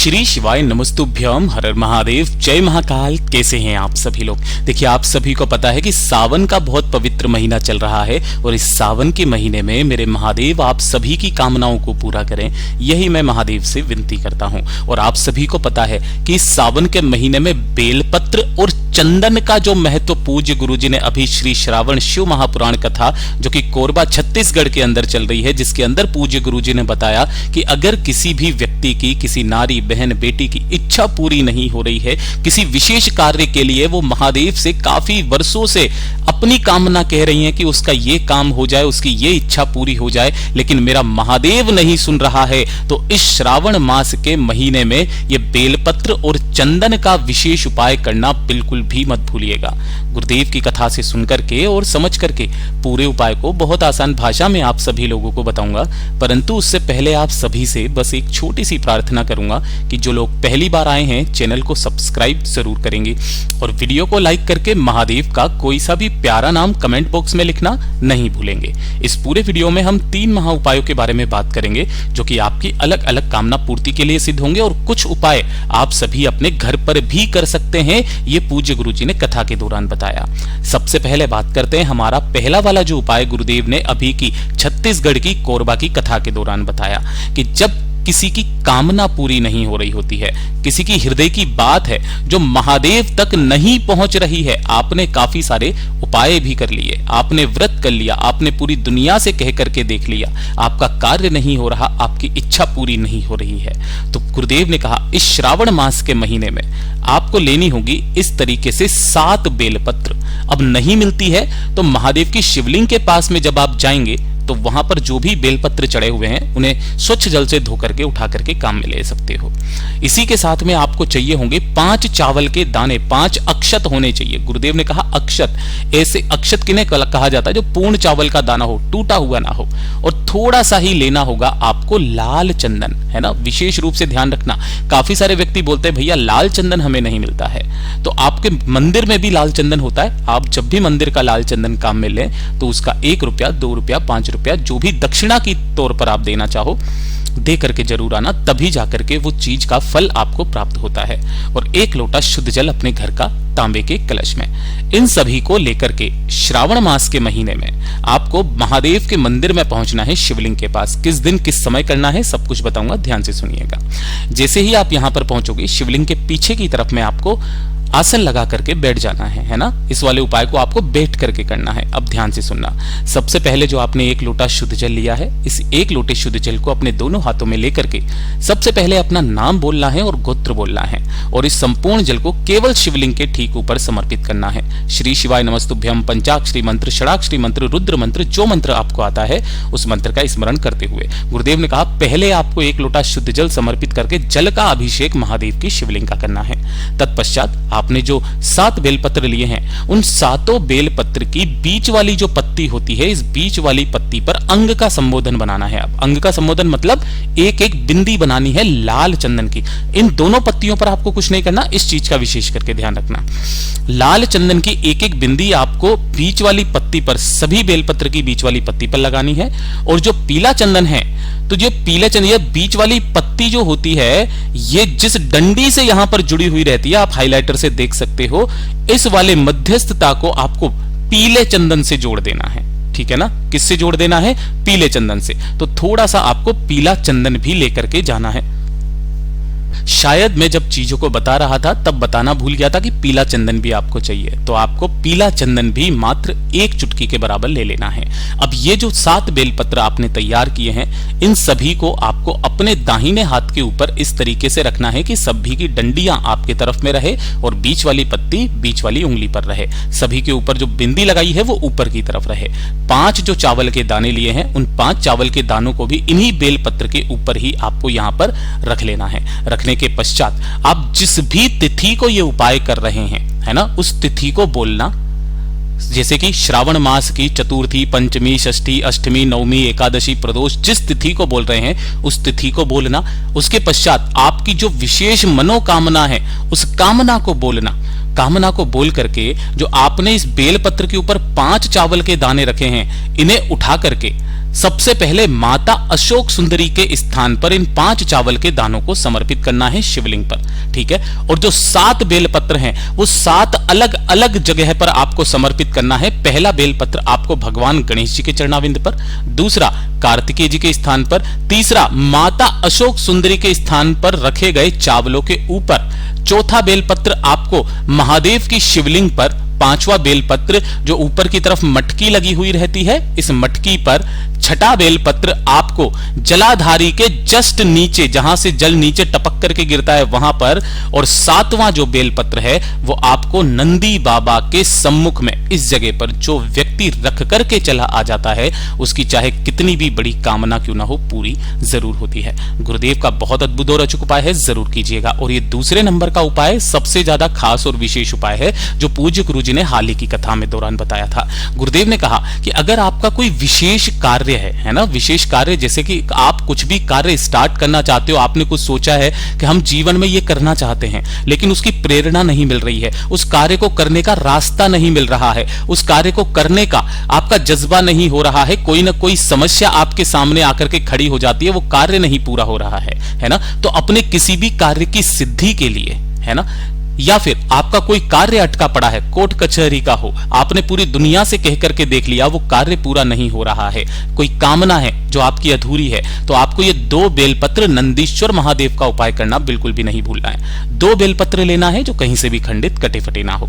श्री शिवाय नमस्तुभ्यम, हर हर महादेव, जय महाकाल। कैसे हैं आप सभी लोग? देखिए, आप सभी को पता है कि सावन का बहुत पवित्र महीना चल रहा है और इस सावन के महीने में मेरे महादेव आप सभी की कामनाओं को पूरा करें, यही मैं महादेव से विनती करता हूं। और आप सभी को पता है कि इस सावन के महीने में बेलपत्र और चंदन का जो महत्व पूज्य गुरुजी ने अभी श्री श्रावण शिव महापुराण कथा जो कि कोरबा छत्तीसगढ़ के अंदर चल रही है, जिसके अंदर पूज्य गुरुजी ने बताया कि अगर किसी भी व्यक्ति की, किसी नारी बहन बेटी की इच्छा पूरी नहीं हो रही है, किसी विशेष कार्य के लिए वो महादेव से काफी वर्षों से अपनी कामना कह रही हैं कि उसका ये काम हो जाए, उसकी ये इच्छा पूरी हो जाए, लेकिन मेरा महादेव नहीं सुन रहा है, तो इस श्रावण मास के महीने में ये बेलपत्र और चंदन का विशेष उपाय करना बिल्कुल भी मत भूलिएगा। गुरुदेव की कथा से सुनकर के और समझ करके पूरे उपाय को बहुत आसान भाषा में आप सभी लोगों को बताऊंगा, परंतु उससे पहले आप सभी से बस एक छोटी सी प्रार्थना करूंगा कि जो लोग पहली बार आए हैं चैनल को सब्सक्राइब जरूर करेंगे और वीडियो को लाइक करके महादेव का कोई सा भी प्यारा नाम कमेंट बॉक्स में लिखना नहीं भूलेंगे। इस पूरे वीडियो में हम 3 महा उपायों के बारे में बात करेंगे जो कि आपकी अलग अलग कामना पूर्ति के लिए सिद्ध होंगे और कुछ उपाय आप सभी अपने घर पर भी कर सकते हैं, ये पूज्य गुरुजी ने कथा के दौरान बताया। सबसे पहले बात करते हैं हमारा पहला वाला जो उपाय गुरुदेव ने अभी की छत्तीसगढ़ की कोरबा की कथा के दौरान बताया कि जब किसी की कामना पूरी नहीं हो रही होती है, किसी की हृदय की बात है जो महादेव तक नहीं पहुंच रही है, आपने काफी सारे उपाय भी कर लिए, आपने व्रत कर लिया, आपने पूरी दुनिया से कह करके देख लिया, आपका कार्य नहीं हो रहा, आपकी इच्छा पूरी नहीं हो रही है, तो गुरुदेव ने कहा इस श्रावण मास के महीने में आपको लेनी होगी इस तरीके से 7 बेलपत्र। अब नहीं मिलती है तो महादेव की शिवलिंग के पास में जब आप जाएंगे तो वहां पर जो भी बेलपत्र चढ़े हुए हैं उन्हें स्वच्छ जल से धो करके उठा करके काम में ले सकते हो। इसी के साथ में आपको चाहिए होंगे 5 चावल के दाने, 5 अक्षत होने चाहिए। गुरुदेव ने कहा अक्षत, ऐसे अक्षत किन्हें कहा जाता है जो पूर्ण चावल का दाना हो, टूटा हुआ ना हो, और थोड़ा सा ही लेना होगा आपको लाल चंदन, है ना। विशेष रूप से ध्यान रखना, काफी सारे व्यक्ति बोलते हैं भैया लाल चंदन हमें नहीं मिलता है, तो आपके मंदिर में भी लाल चंदन होता है। आप जब भी मंदिर का लाल चंदन काम में लें तो उसका 1 रुपया, 2 रुपया, 5 रुपया जो भी दक्षिणा की तौर पर आप देना चाहो दे करके जरूर आना, तभी जाकर के वो चीज का फल आपको प्राप्त होता है। और 1 लोटा शुद्ध जल अपने घर का तांबे के कलश में, इन सभी को लेकर के श्रावण मास के महीने में आपको महादेव के मंदिर में पहुंचना है, शिवलिंग के पास। किस दिन किस समय करना है सब कुछ बताऊंगा, ध्यान से सुनिएगा। जैसे ही आप यहां पर पहुंचोगे शिवलिंग के पीछे की तरफ में आपको आसन लगा करके बैठ जाना है ना। इस वाले उपाय को आपको बैठ करके करना है। अब ध्यान से सुनना, सबसे पहले जो आपने 1 लोटा शुद्ध जल लिया है, इस 1 लोटे शुद्ध जल को अपने दोनों हाथों में लेकर के सबसे पहले अपना नाम बोलना है और गोत्र बोलना है, और इस संपूर्ण जल को केवल शिवलिंग के ठीक ऊपर समर्पित करना है। श्री शिवाय नमस्तुभ्यम, पंचाक्षरी मंत्र, षडाक्षरी मंत्र, रुद्र मंत्र, जो मंत्र आपको आता है उस मंत्र का स्मरण करते हुए गुरुदेव ने कहा पहले आपको 1 लोटा शुद्ध जल समर्पित करके जल का अभिषेक महादेव की शिवलिंग का करना है। तत्पश्चात आपने जो 7 बेलपत्र लिए हैं उन 7 बेलपत्र की बीच वाली जो पत्ती होती है, इस बीच वाली पत्ती पर अंग का संबोधन बनाना है। अब अंग का संबोधन मतलब एक एक बिंदी बनानी है लाल चंदन की। इन दोनों पत्तियों पर आपको कुछ नहीं करना, इस चीज का विशेष करके ध्यान रखना। लाल चंदन की एक एक बिंदी आपको बीच वाली पत्ती पर, सभी बेलपत्र की बीच वाली पत्ती पर लगानी है। और जो पीला चंदन है, तो जो पीला चंदन, ये बीच वाली पत्ती जो होती है, ये जिस डंडी से यहां पर जुड़ी हुई रहती है, आप हाइलाइटर से देख सकते हो, इस वाले मध्यस्थता को आपको पीले चंदन से जोड़ देना है। ठीक है ना, किससे जोड़ देना है? पीले चंदन से। तो थोड़ा सा आपको पीला चंदन भी लेकर के जाना है। शायद मैं जब चीजों को बता रहा था तब बताना भूल गया था कि पीला चंदन भी आपको चाहिए, तो आपको पीला चंदन भी मात्र 1 चुटकी के बराबर ले लेना है। अब ये जो 7 बेलपत्र आपने तैयार किए हैं, इन सभी को आपको अपने दाहिने हाथ के ऊपर इस तरीके से रखना है कि सभी की डंडियां आपके तरफ में रहे और बीच वाली पत्ती बीच वाली उंगली पर रहे। सभी के ऊपर जो बिंदी लगाई है वो ऊपर की तरफ रहे। 5 जो चावल के दाने लिए हैं उन 5 चावल के दानों को भी इन्हीं बेलपत्र के ऊपर ही आपको यहां पर रख लेना है। रखने के पश्चात आप जिस भी तिथि को ये उपाय कर रहे हैं, है ना, उस तिथि को बोलना। जैसे कि श्रावण मास की चतुर्थी, पंचमी, षष्ठी, अष्टमी, नवमी, एकादशी, प्रदोष, जिस तिथि को बोल रहे हैं उस तिथि को बोलना। उसके पश्चात आपकी जो विशेष मनोकामना है उस कामना को बोलना। कामना को बोल करके जो आपने इस बेलपत्र के ऊपर 5 चावल के दाने रखे हैं, इन्हें उठा करके सबसे पहले माता अशोक सुंदरी के स्थान पर इन 5 चावल के दानों को समर्पित करना है शिवलिंग पर, ठीक है। और जो 7 बेलपत्र हैं वो 7 अलग अलग जगह पर आपको समर्पित करना है। पहला बेलपत्र आपको भगवान गणेश जी के चरणाविंद पर, दूसरा कार्तिकेय जी के स्थान पर, तीसरा माता अशोक सुंदरी के स्थान पर रखे गए चावलों के ऊपर, चौथा बेलपत्र आपको महादेव की शिवलिंग पर, पांचवा बेलपत्र जो ऊपर की तरफ मटकी लगी हुई रहती है इस मटकी पर, छठा बेलपत्र आपको जलाधारी के जस्ट नीचे, जहां से जल नीचे टपक करके गिरता है वहां पर, और सातवां जो बेलपत्र है वो आपको नंदी बाबा के सम्मुख में, इस जगह पर जो व्यक्ति रख करके चला आ जाता है उसकी चाहे कितनी भी बड़ी कामना क्यों ना हो पूरी जरूर होती है। गुरुदेव का बहुत अद्भुत और अचूक उपाय है, जरूर कीजिएगा। और ये दूसरे नंबर का उपाय सबसे ज्यादा खास और विशेष उपाय है जो पूज्य गुरु जी ने हाल ही की कथा में दौरान बताया था। गुरुदेव ने कहा कि अगर आपका कोई विशेष कार्य है ना, विशेष कार्य, जैसे कि आप कुछ भी कार्य स्टार्ट करना चाहते हो, आपने कुछ सोचा है कि हम जीवन में ये करना चाहते हैं लेकिन उसकी प्रेरणा नहीं मिल रही है, उस कार्य को करने का रास्ता नहीं मिल रहा है, उस कार्य को करने का आपका जज्बा नहीं हो रहा है, कोई ना कोई समस्या आपके सामने आकर के खड़ी हो जाती है, वो कार्य नहीं पूरा हो रहा है ना, तो अपने किसी भी कार्य की सिद्धि के लिए, है ना, या फिर आपका कोई कार्य अटका पड़ा है, कोर्ट कचहरी का हो, आपने पूरी दुनिया से कह करके देख लिया, वो कार्य पूरा नहीं हो रहा है, कोई कामना है जो आपकी अधूरी है, तो आपको ये 2 बेलपत्र नंदीश्वर महादेव का उपाय करना बिल्कुल भी नहीं भूलना है। 2 बेलपत्र लेना है जो कहीं से भी खंडित कटे फटे ना हो।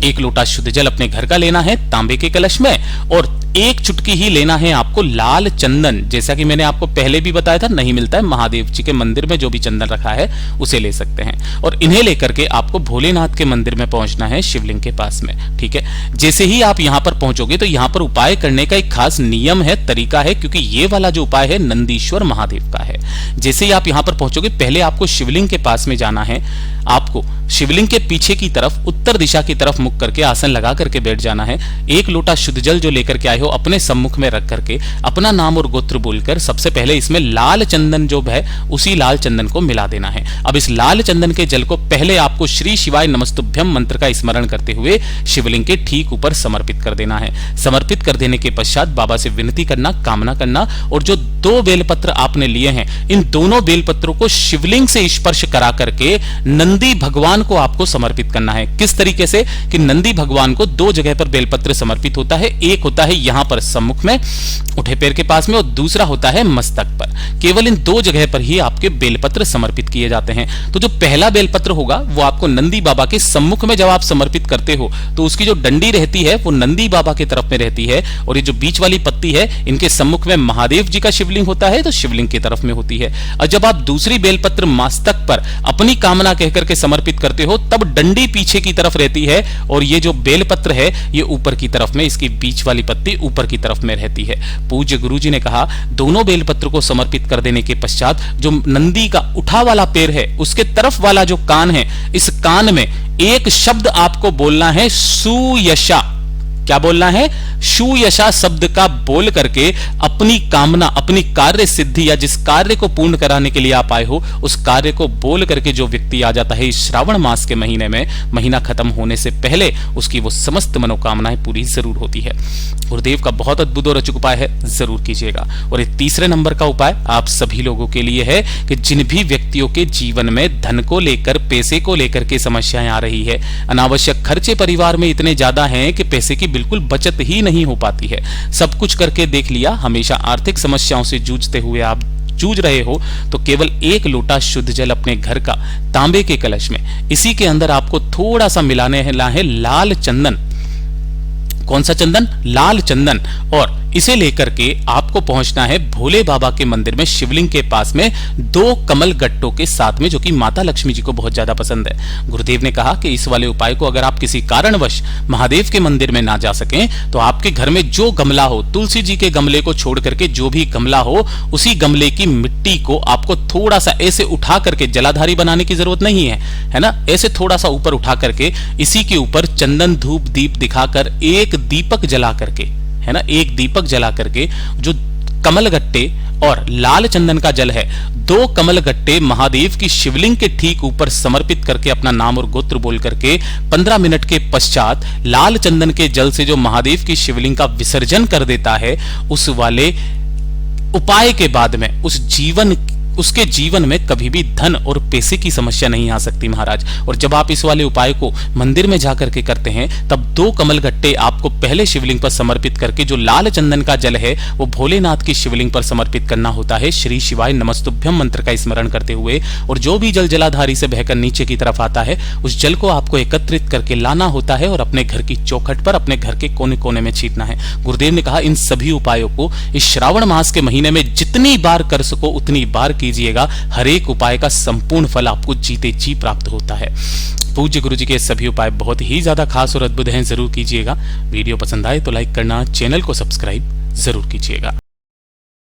1 लोटा शुद्ध जल अपने घर का लेना है तांबे के कलश में, और 1 चुटकी ही लेना है आपको लाल चंदन। जैसा कि मैंने आपको पहले भी बताया था, नहीं मिलता है, महादेव जी के मंदिर में जो भी चंदन रखा है उसे ले सकते हैं, और इन्हें लेकर के आपको भोलेनाथ के मंदिर में पहुंचना है शिवलिंग के पास में, ठीक है। जैसे ही आप यहां पर पहुंचोगे तो यहां पर उपाय करने का एक खास नियम है, तरीका है, क्योंकि ये वाला जो उपाय है नंदीश्वर महादेव का है। जैसे ही आप यहां पर पहुंचोगे पहले आपको शिवलिंग के पास में जाना है, आपको शिवलिंग के पीछे की तरफ उत्तर दिशा की तरफ मुख करके आसन लगा करके बैठ जाना है। 1 लोटा शुद्ध जल जो लेकर के आए हो अपने सम्मुख में रख करके अपना नाम और गोत्र बोलकर सबसे पहले इसमें लाल चंदन जो है उसी लाल चंदन को मिला देना है। अब इस लाल चंदन के जल को पहले आपको श्री शिवाय नमस्तुभ्यम मंत्र का स्मरण करते हुए शिवलिंग के ठीक ऊपर समर्पित कर देना है। समर्पित कर देने के पश्चात बाबा से विनती करना, कामना करना, और जो 2 बेलपत्र आपने लिए हैं इन दोनों बेलपत्रों को शिवलिंग से स्पर्श करा करके नंदी भगवान को आपको समर्पित करना है। किस तरीके से कि नंदी भगवान को 2 जगह पर बेलपत्र समर्पित होता है, एक होता है यहां पर सम्मुख में उठे पैर के पास में, और दूसरा होता है मस्तक पर। केवल इन 2 जगह पर ही आपके बेलपत्र समर्पित किए जाते हैं। तो जो पहला बेलपत्र होगा वो आपको नंदी बाबा के सम्मुख में जब आप समर्पित करते हो तो उसकी जो डंडी रहती है वो नंदी बाबा की तरफ में रहती है, और ये जो बीच वाली पत्ती है इनके सम्मुख में महादेव जी का शिवलिंग होता है तो शिवलिंग की तरफ में होती है। और जब आप दूसरी बेलपत्र मस्तक पर अपनी कामना कहकर के समर्पित करते हो तब डंडी पीछे की तरफ रहती है, और ये जो बेलपत्र है ये ऊपर की तरफ में, इसकी बीच वाली पत्ती ऊपर की तरफ में रहती है। पूज्य गुरु जी ने कहा दोनों बेलपत्र को समर्पित कर देने के पश्चात जो नंदी का उठा वाला पैर है उसके तरफ वाला जो कान है, इस कान में एक शब्द आपको बोलना है, सुयशा। क्या बोलना है? सुयशा शब्द का बोल करके अपनी कामना, अपनी कार्य सिद्धि या जिस कार्य को पूर्ण कराने के लिए आप आए हो उस कार्य को बोल करके जो व्यक्ति आ जाता है इस श्रावण मास के महीने में, महीना खत्म होने से पहले उसकी वो समस्त मनोकामनाएं पूरी जरूर होती है। गुरुदेव का बहुत अद्भुत और अचूक उपाय है, जरूर कीजिएगा। और ये तीसरे नंबर का उपाय आप सभी लोगों के लिए है कि जिन भी व्यक्तियों के जीवन में धन को लेकर, पैसे को लेकर के समस्याएं आ रही है, अनावश्यक खर्चे परिवार में इतने ज्यादा हैं कि पैसे की बिल्कुल बचत ही नहीं हो पाती है, सब कुछ करके देख लिया, हमेशा आर्थिक समस्याओं से जूझते हुए आप जूझ रहे हो, तो केवल 1 लोटा शुद्ध जल अपने घर का तांबे के कलश में, इसी के अंदर आपको थोड़ा सा मिलाने है लाल चंदन। कौन सा चंदन? लाल चंदन। और इसे लेकर के आपको पहुंचना है भोले बाबा के मंदिर में शिवलिंग के पास में 2 कमल गट्टों के साथ में, जो कि माता लक्ष्मी जी को बहुत ज्यादा पसंद है। गुरुदेव ने कहा कि इस वाले उपाय को अगर आप किसी कारणवश महादेव के मंदिर में ना जा सकें तो आपके घर में जो गमला हो, तुलसी जी के गमले को छोड़ करके जो भी गमला हो, उसी गमले की मिट्टी को आपको थोड़ा सा ऐसे उठा करके, जलाधारी बनाने की जरूरत नहीं है ना, ऐसे थोड़ा सा ऊपर उठा करके इसी के ऊपर चंदन धूप दीप दिखाकर एक दीपक जला करके, है ना, एक दीपक जला करके जो कमल गट्टे और लाल चंदन का जल है, 2 कमल गट्टे महादेव की शिवलिंग के ठीक ऊपर समर्पित करके अपना नाम और गोत्र बोल करके 15 मिनट के पश्चात लाल चंदन के जल से जो महादेव की शिवलिंग का विसर्जन कर देता है, उस वाले उपाय के बाद में उसके जीवन में कभी भी धन और पैसे की समस्या नहीं आ सकती महाराज। और जब आप इस वाले उपाय को मंदिर में जाकर के करते हैं, तब 2 कमलगट्टे आपको पहले शिवलिंग पर समर्पित करके जो लाल चंदन का जल है वो भोलेनाथ की शिवलिंग पर समर्पित करना होता है, श्री शिवाय नमस्तुभ्यम मंत्र का स्मरण करते हुए। और जो भी जल जलाधारी से बहकर नीचे की तरफ आता है, उस जल को आपको एकत्रित करके लाना होता है और अपने घर की चौखट पर, अपने घर के कोने कोने में छींटना है। गुरुदेव ने कहा इन सभी उपायों को इस श्रावण मास के महीने में जितनी बार कर सको उतनी बार कीजिएगा। हर एक उपाय का संपूर्ण फल आपको जीते जी प्राप्त होता है। पूज्य गुरु जी के सभी उपाय बहुत ही ज्यादा खास और अद्भुत हैं, जरूर कीजिएगा। वीडियो पसंद आए तो लाइक करना, चैनल को सब्सक्राइब जरूर कीजिएगा।